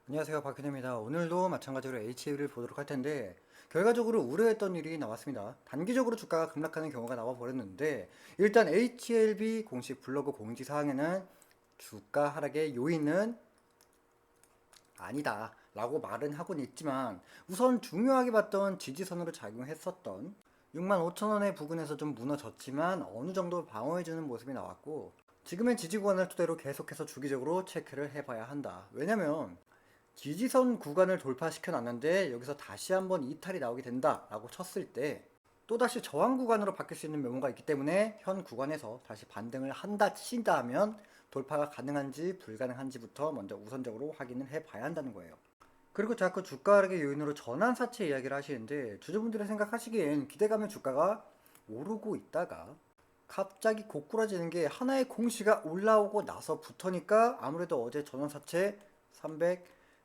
안녕하세요, 박현입니다. 오늘도 마찬가지로 HL을 보도록 할 텐데 결과적으로 우려했던 일이 나왔습니다. 단기적으로 주가가 급락하는 경우가 나와 버렸는데 일단 HLB 공식 블로그 공지사항에는 주가 하락의 요인은 아니다 라고 말은 하고는 있지만 우선 중요하게 봤던 지지선으로 작용했었던 65,000원의 부근에서 좀 무너졌지만 어느 정도 방어해주는 모습이 나왔고 지금의 지지 구간을 토대로 계속해서 주기적으로 체크를 해봐야 한다. 왜냐면 지지선 구간을 돌파시켜 놨는데 여기서 다시 한번 이탈이 나오게 된다라고 쳤을 때 또다시 저항 구간으로 바뀔 수 있는 메모가 있기 때문에 현 구간에서 다시 반등을 한다 친다면 돌파가 가능한지 불가능한지부터 먼저 우선적으로 확인을 해봐야 한다는 거예요. 그리고 자꾸 주가 하락의 요인으로 전환사채 이야기를 하시는데 주주분들이 생각하시기엔 기대감의 주가가 오르고 있다가 갑자기 고꾸라지는 게 하나의 공시가 올라오고 나서부터니까 아무래도 어제 전환사채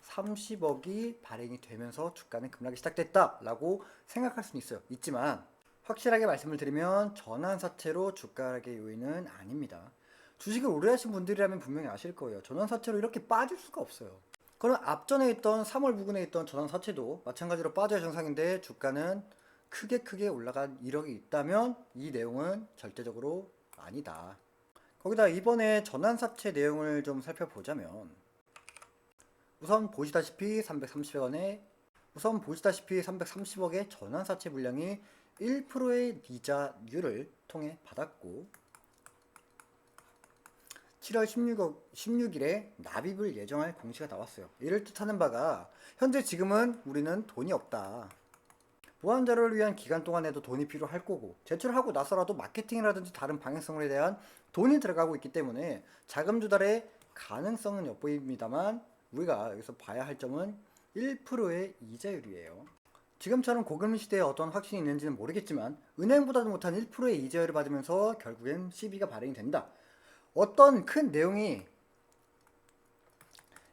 330억이 발행이 되면서 주가는 급락이 시작됐다라고 생각할 수는 있지만 확실하게 말씀을 드리면 전환사채로 주가 하락의 요인은 아닙니다. 주식을 오래 하신 분들이라면 분명히 아실 거예요. 전환사채로 이렇게 빠질 수가 없어요. 그럼 앞전에 있던 3월 부근에 있던 전환사채도 마찬가지로 빠져야 정상인데 주가는 크게 올라간 이력이 있다면 이 내용은 절대적으로 아니다. 거기다 이번에 전환사채 내용을 좀 살펴보자면 우선 보시다시피 330억의 전환사채 물량이 1%의 이자율을 통해 받았고 7월 16일에 납입을 예정할 공시가 나왔어요. 이를 뜻하는 바가 현재 지금은 우리는 돈이 없다. 보안자료를 위한 기간 동안에도 돈이 필요할 거고 제출하고 나서라도 마케팅이라든지 다른 방향성에 대한 돈이 들어가고 있기 때문에 자금 조달의 가능성은 엿보입니다만 우리가 여기서 봐야 할 점은 1%의 이자율이에요. 지금처럼 고금리 시대에 어떤 확신이 있는지는 모르겠지만 은행보다도 못한 1%의 이자율을 받으면서 결국엔 CB가 발행이 된다. 어떤 큰 내용이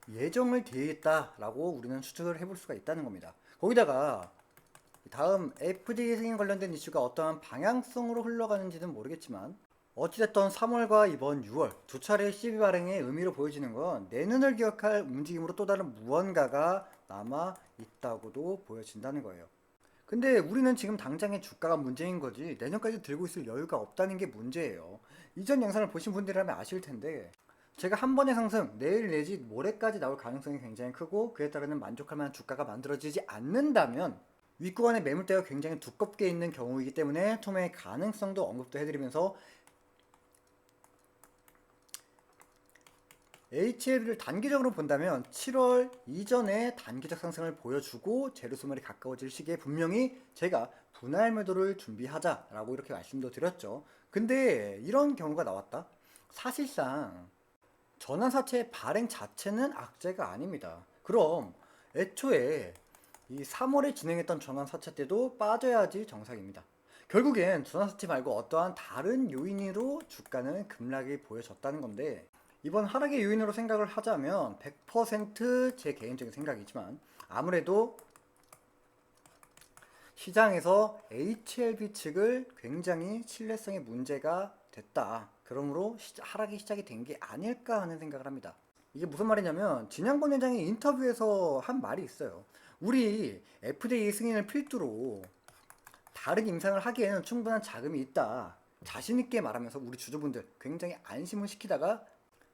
예정을 되어 있다라고 우리는 추측을 해볼 수가 있다는 겁니다. 거기다가 다음 FDA 승인 관련된 이슈가 어떠한 방향성으로 흘러가는지는 모르겠지만 어찌됐든 3월과 이번 6월 두 차례의 CB 발행의 의미로 보여지는 건 내년을 기억할 움직임으로 또 다른 무언가가 남아 있다고도 보여진다는 거예요. 근데 우리는 지금 당장의 주가가 문제인 거지 내년까지 들고 있을 여유가 없다는 게 문제예요. 이전 영상을 보신 분들이라면 아실 텐데 제가 한 번의 상승 내일 내지 모레까지 나올 가능성이 굉장히 크고 그에 따르는 만족할 만한 주가가 만들어지지 않는다면 윗구간의 매물대가 굉장히 두껍게 있는 경우이기 때문에 투매의 가능성도 언급도 해드리면서 HLB를 단기적으로 본다면 7월 이전에 단기적 상승을 보여주고 제로소멸이 가까워질 시기에 분명히 제가 분할 매도를 준비하자라고 이렇게 말씀도 드렸죠. 근데 이런 경우가 나왔다? 사실상 전환사채 발행 자체는 악재가 아닙니다. 그럼 애초에 이 3월에 진행했던 전환사채 때도 빠져야지 정상입니다. 결국엔 전환사채 말고 어떠한 다른 요인으로 주가는 급락이 보여졌다는 건데 이번 하락의 요인으로 생각을 하자면 100%제 개인적인 생각이지만 아무래도 시장에서 HLB 측을 굉장히 신뢰성에 문제가 됐다. 그러므로 하락이 시작이 된 게 아닐까 하는 생각을 합니다. 이게 무슨 말이냐면 진양권 회장이 인터뷰에서 한 말이 있어요. 우리 FDA 승인을 필두로 다른 임상을 하기에는 충분한 자금이 있다. 자신있게 말하면서 우리 주주분들 굉장히 안심을 시키다가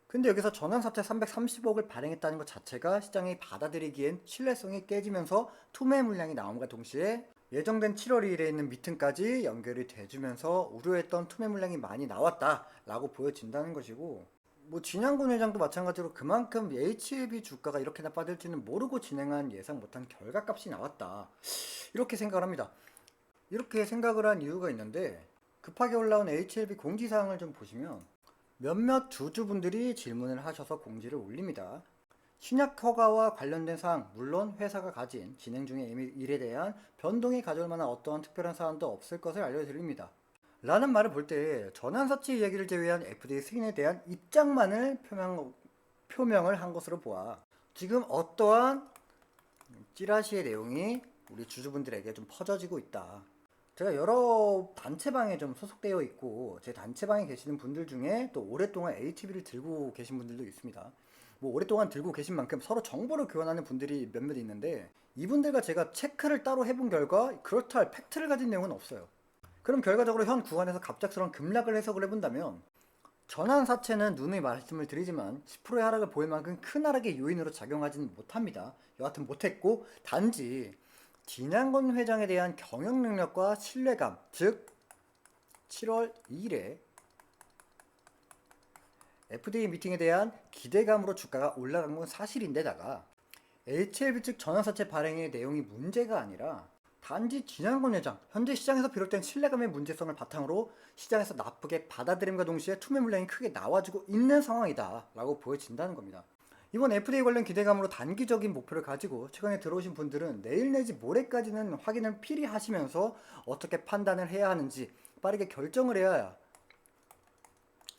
근데 여기서 전환사채 330억을 발행했다는 것 자체가 시장이 받아들이기엔 신뢰성이 깨지면서 투매 물량이 나옴과 동시에 예정된 7월 2일에 있는 미팅까지 연결이 돼주면서 우려했던 투매 물량이 많이 나왔다라고 보여진다는 것이고 뭐 진양군 회장도 마찬가지로 그만큼 HLB 주가가 이렇게나 빠질지는 모르고 진행한 예상 못한 결과값이 나왔다 이렇게 생각을 합니다. 이렇게 생각을 한 이유가 있는데 급하게 올라온 HLB 공지사항을 좀 보시면 몇몇 주주분들이 질문을 하셔서 공지를 올립니다. 신약 허가와 관련된 사항, 물론 회사가 가진 진행 중의 일에 대한 변동이 가져올 만한 어떠한 특별한 사항도 없을 것을 알려드립니다. 라는 말을 볼 때 전환사채 이야기를 제외한 FDA 승인에 대한 입장만을 표명을 한 것으로 보아 지금 어떠한 찌라시의 내용이 우리 주주분들에게 좀 퍼져지고 있다. 제가 여러 단체방에 좀 소속되어 있고 제 단체방에 계시는 분들 중에 또 오랫동안 HB를 들고 계신 분들도 있습니다. 뭐 오랫동안 들고 계신 만큼 서로 정보를 교환하는 분들이 몇몇 있는데, 이분들과 제가 체크를 따로 해본 결과 그렇다 할 팩트를 가진 내용은 없어요. 그럼 결과적으로 현 구간에서 갑작스러운 급락을 해석을 해본다면, 전환사채는 누누이 말씀을 드리지만 10%의 하락을 보일 만큼 큰 하락의 요인으로 작용하지는 못합니다. 여하튼 못했고, 단지 진양건 회장에 대한 경영 능력과 신뢰감, 즉 7월 2일에 FDA 미팅에 대한 기대감으로 주가가 올라간 건 사실인데다가, HLB 측 전환사채 발행의 내용이 문제가 아니라 단지 진양건 회장, 현재 시장에서 비롯된 신뢰감의 문제성을 바탕으로 시장에서 나쁘게 받아들임과 동시에 투매 물량이 크게 나와주고 있는 상황이다 라고 보여진다는 겁니다. 이번 FDA 관련 기대감으로 단기적인 목표를 가지고 최근에 들어오신 분들은 내일 내지 모레까지는 확인을 필히 하시면서 어떻게 판단을 해야 하는지 빠르게 결정을 해야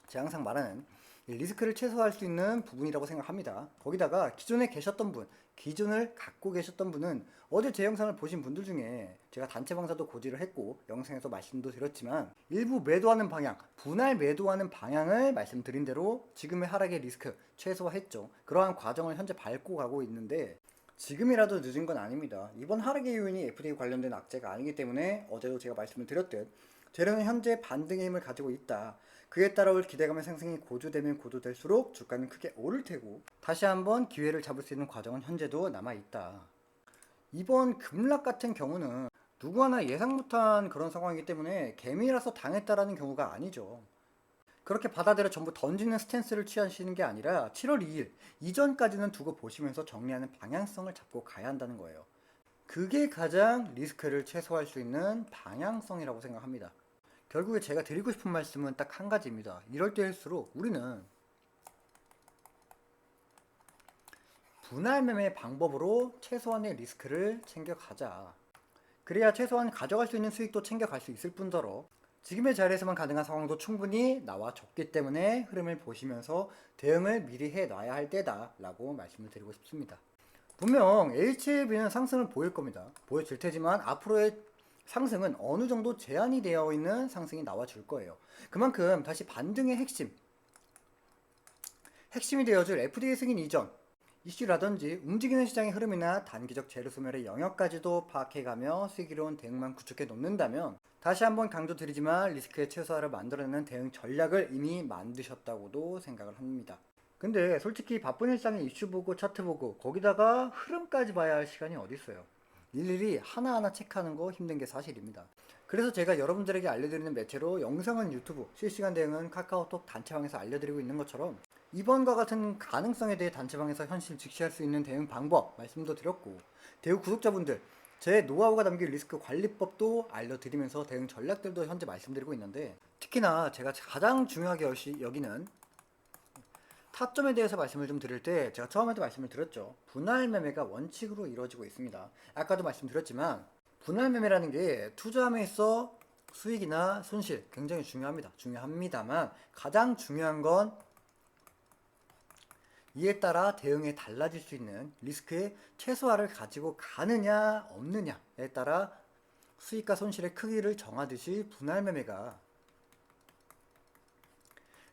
제가 항상 말하는 리스크를 최소화할 수 있는 부분이라고 생각합니다. 거기다가 기존에 계셨던 분, 기존을 갖고 계셨던 분은 어제 제 영상을 보신 분들 중에 제가 단체 방사도 고지를 했고 영상에서 말씀도 드렸지만 일부 매도하는 방향, 분할 매도하는 방향을 말씀드린 대로 지금의 하락의 리스크 최소화했죠. 그러한 과정을 현재 밟고 가고 있는데 지금이라도 늦은 건 아닙니다. 이번 하락의 요인이 FDA 관련된 악재가 아니기 때문에 어제도 제가 말씀을 드렸듯 재료는 현재 반등의 힘을 가지고 있다. 그에 따라올 기대감의 상승이 고조되면 고조될수록 주가는 크게 오를 테고 다시 한번 기회를 잡을 수 있는 과정은 현재도 남아있다. 이번 급락 같은 경우는 누구 하나 예상 못한 그런 상황이기 때문에 개미라서 당했다라는 경우가 아니죠. 그렇게 받아들여 전부 던지는 스탠스를 취하시는 게 아니라 7월 2일 이전까지는 두고 보시면서 정리하는 방향성을 잡고 가야 한다는 거예요. 그게 가장 리스크를 최소화할 수 있는 방향성이라고 생각합니다. 결국에 제가 드리고 싶은 말씀은 딱 한 가지입니다. 이럴 때일수록 우리는 분할 매매 방법으로 최소한의 리스크를 챙겨가자. 그래야 최소한 가져갈 수 있는 수익도 챙겨갈 수 있을 뿐더러 지금의 자리에서만 가능한 상황도 충분히 나와줬기 때문에 흐름을 보시면서 대응을 미리 해놔야 할 때다 라고 말씀을 드리고 싶습니다. 분명 HLB는 상승을 보일 겁니다. 보여질 테지만 앞으로의 상승은 어느 정도 제한이 되어 있는 상승이 나와줄 거예요. 그만큼 다시 반등의 핵심이 되어줄 FDA 승인 이전 이슈라든지 움직이는 시장의 흐름이나 단기적 재료 소멸의 영역까지도 파악해가며 슬기로운 대응만 구축해 놓는다면 다시 한번 강조드리지만 리스크의 최소화를 만들어내는 대응 전략을 이미 만드셨다고도 생각을 합니다. 근데 솔직히 바쁜 일상에 이슈 보고 차트 보고 거기다가 흐름까지 봐야 할 시간이 어디 있어요. 일일이 하나하나 체크하는 거 힘든 게 사실입니다. 그래서 제가 여러분들에게 알려드리는 매체로 영상은 유튜브, 실시간 대응은 카카오톡 단체방에서 알려드리고 있는 것처럼 이번과 같은 가능성에 대해 단체방에서 현실 직시할 수 있는 대응 방법 말씀도 드렸고 대우 구독자분들 제 노하우가 담긴 리스크 관리법도 알려드리면서 대응 전략들도 현재 말씀드리고 있는데 특히나 제가 가장 중요하게 여기는 타점에 대해서 말씀을 좀 드릴 때 제가 처음에도 말씀을 드렸죠. 분할 매매가 원칙으로 이루어지고 있습니다. 아까도 말씀드렸지만 분할 매매라는 게 투자함에 있어 수익이나 손실 굉장히 중요합니다만 가장 중요한 건 이에 따라 대응에 달라질 수 있는 리스크의 최소화를 가지고 가느냐 없느냐에 따라 수익과 손실의 크기를 정하듯이 분할 매매가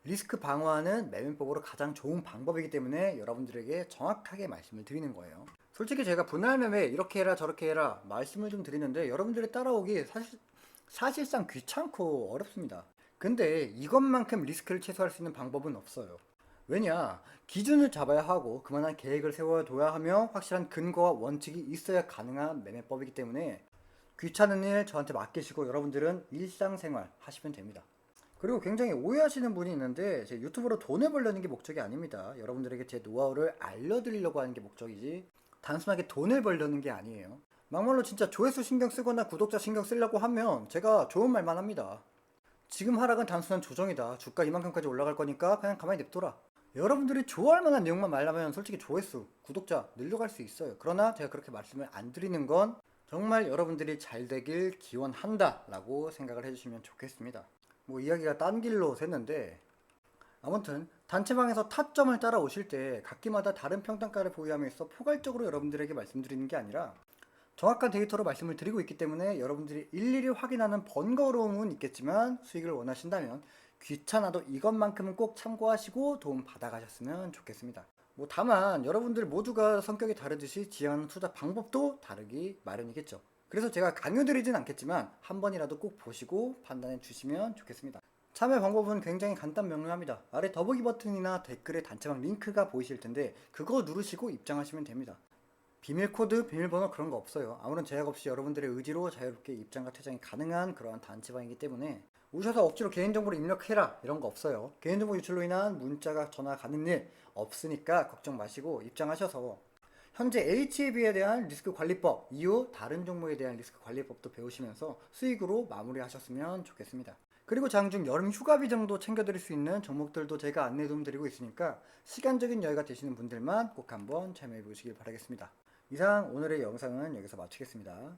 리스크 방어하는 매매법으로 가장 좋은 방법이기 때문에 여러분들에게 정확하게 말씀을 드리는 거예요. 솔직히 제가 분할 매매 이렇게 해라 저렇게 해라 말씀을 좀 드리는데 여러분들이 따라오기 사실상 귀찮고 어렵습니다. 근데 이것만큼 리스크를 최소화할 수 있는 방법은 없어요. 왜냐? 기준을 잡아야 하고 그만한 계획을 세워둬야 하며 확실한 근거와 원칙이 있어야 가능한 매매법이기 때문에 귀찮은 일 저한테 맡기시고 여러분들은 일상생활 하시면 됩니다. 그리고 굉장히 오해하시는 분이 있는데 제 유튜브로 돈을 벌려는 게 목적이 아닙니다. 여러분들에게 제 노하우를 알려드리려고 하는 게 목적이지 단순하게 돈을 벌려는 게 아니에요. 막말로 진짜 조회수 신경 쓰거나 구독자 신경 쓰려고 하면 제가 좋은 말만 합니다. 지금 하락은 단순한 조정이다. 주가 이만큼까지 올라갈 거니까 그냥 가만히 냅둬라. 여러분들이 좋아할 만한 내용만 말하면 솔직히 조회수, 구독자 늘려갈 수 있어요. 그러나 제가 그렇게 말씀을 안 드리는 건 정말 여러분들이 잘 되길 기원한다 라고 생각을 해주시면 좋겠습니다. 뭐 이야기가 딴 길로 샜는데 아무튼 단체방에서 타점을 따라오실 때 각기마다 다른 평단가를 보유함에 있어 포괄적으로 여러분들에게 말씀드리는 게 아니라 정확한 데이터로 말씀을 드리고 있기 때문에 여러분들이 일일이 확인하는 번거로움은 있겠지만 수익을 원하신다면 귀찮아도 이것만큼은 꼭 참고하시고 도움 받아가셨으면 좋겠습니다. 다만 여러분들 모두가 성격이 다르듯이 지향하는 투자 방법도 다르기 마련이겠죠. 그래서 제가 강요드리진 않겠지만 한 번이라도 꼭 보시고 판단해 주시면 좋겠습니다. 참여 방법은 굉장히 간단 명료합니다. 아래 더보기 버튼이나 댓글에 단체방 링크가 보이실 텐데 그거 누르시고 입장하시면 됩니다. 비밀 코드, 비밀번호 그런 거 없어요. 아무런 제약 없이 여러분들의 의지로 자유롭게 입장과 퇴장이 가능한 그러한 단체방이기 때문에 오셔서 억지로 개인정보를 입력해라 이런 거 없어요. 개인정보 유출로 인한 문자가 전화 가는 일 없으니까 걱정 마시고 입장하셔서 현재 HAB에 대한 리스크 관리법, 이후 다른 종목에 대한 리스크 관리법도 배우시면서 수익으로 마무리하셨으면 좋겠습니다. 그리고 장중 여름 휴가비 정도 챙겨드릴 수 있는 종목들도 제가 안내 도움 드리고 있으니까 시간적인 여유가 되시는 분들만 꼭 한번 참여해 보시길 바라겠습니다. 이상 오늘의 영상은 여기서 마치겠습니다.